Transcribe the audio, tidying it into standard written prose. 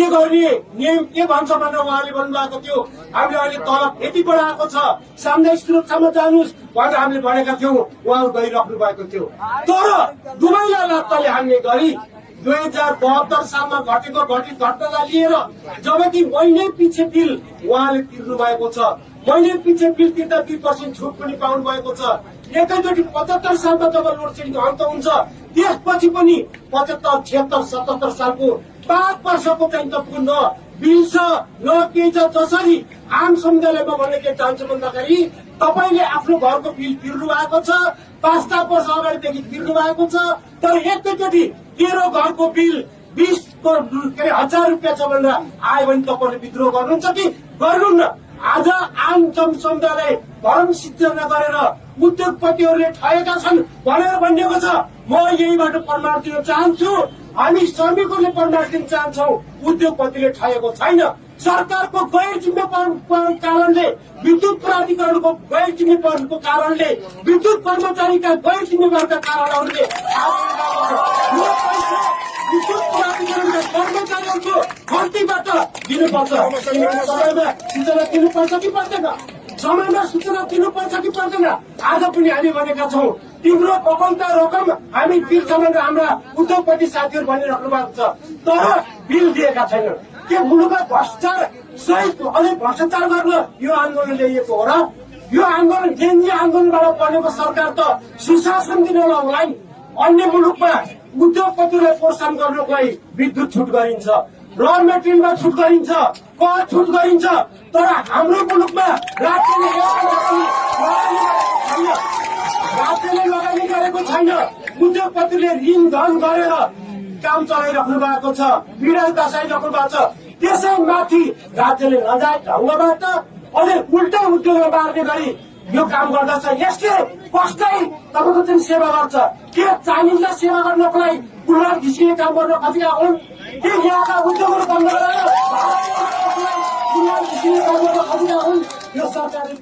के गर्ने नियम के भन्छ भनेर उहाँले भन्नुभएको थियो। हामीले अहिले तलब यति बढाएको छ, सामुदायिक सुरक्षामा जानुहोस् भनेर हामीले भनेका थियौँ, उहाँहरू गइराख्नु भएको थियो। तर दुवैलाई लात्ताले हान्ने गरी 2072 सालमा घटेको घटित घटनालाई लिएर जबकि महिने पछि बिल उहाँले तिर्नु भएको छ, महिने पछि बिल तिर्दा 2% छुट पनि पाउनु भएको छ। एकैचोटि 75 सालमा जब लोड सेडिङ अन्त हुन्छ त्यसपछि पनि 75, 76, 77 सालको 5 वर्षको चाहिँ त पुनः बिल छ न केही छ। जसरी आम समुदायलाई म भन्न के चाहन्छु भन्दाखेरि तपाईले आफ्नो घरको बिल तिर्नु भएको छ, 5-7 वर्ष अगाडिदेखि तिर्नु भएको छ, तर एकैचोटि तेरो घरको बिल 20,000 रुपियाँ छ भनेर आयो भने तपाईँले विद्रोह गर्नुहुन्छ कि गर्नुहुन्न? आज आम जनसमुदायलाई भरम सिर्जना गरेर उद्योगपतिहरूले ठगेका छन् भनेर भनिएको छ। म यहीबाट प्रमाण दिन चाहन्छु, हामी श्रमिकहरूले प्रमाण दिन चाहन्छौँ उद्योगपतिले ठगेको छैन। सरकारको गैर जिम्मेवार कारणले, विद्युत प्राधिकरणको गैर जिम्मेवारको कारणले, विद्युत कर्मचारीका गैर जिम्मेवारका कारणहरूले विद्युत प्राधिकरणका कर्मचारीहरूको खर्तीबाट दिनुपर्छ। समयमा सूचना दिनुपर्छ कि पर्दैन? समयमा सूचना दिनुपर्छ कि पर्दैन? आज पनि हामी भनेका छौँ तिम्रो बकौता रकम हामी बिल भनेर हाम्रा उद्योगपति साथीहरू भनिराख्नु भएको छ, तर बिल दिएका छैनन्। के मुलुकमा भ्रष्टाचार सहित अझै भ्रष्टाचार गर्न यो आन्दोलन ल्याइएको हो र? यो आन्दोलन जेएनजी आन्दोलनबाट बनेको सरकार त सुशासन दिनलाई होला नि। अन्य मुलुकमा उद्योगपतिलाई प्रोत्साहन गर्नको लागि विद्युत छुट गरिन्छ, र मेटेरियलमा छुट गरिन्छ, कर छुट गरिन्छ, तर हाम्रो मुलुकमा राज्यले लगानी गरेको छैन। उद्योगपतिले ऋण धन गरेर काम चलाइराख्नु भएको छ, पीडा दसाइराख्नु भएको छ। त्यसैमाथि राज्यले नजायज ढङ्गबाट अझै उल्टै उद्योगमा बार्ने गरी यो काम गर्दछ। यसले कसलाई तपाईँको चाहिँ सेवा गर्छ? के चाइनिजलाई सेवा गर्नको लागि कुलर घिसिने काम गर्न खोजेका हुन्? के यहाँका उद्योगहरू बन्द गरेर कुलर घिसिने काम गर्न खोजेका हुन्? यो सरकारले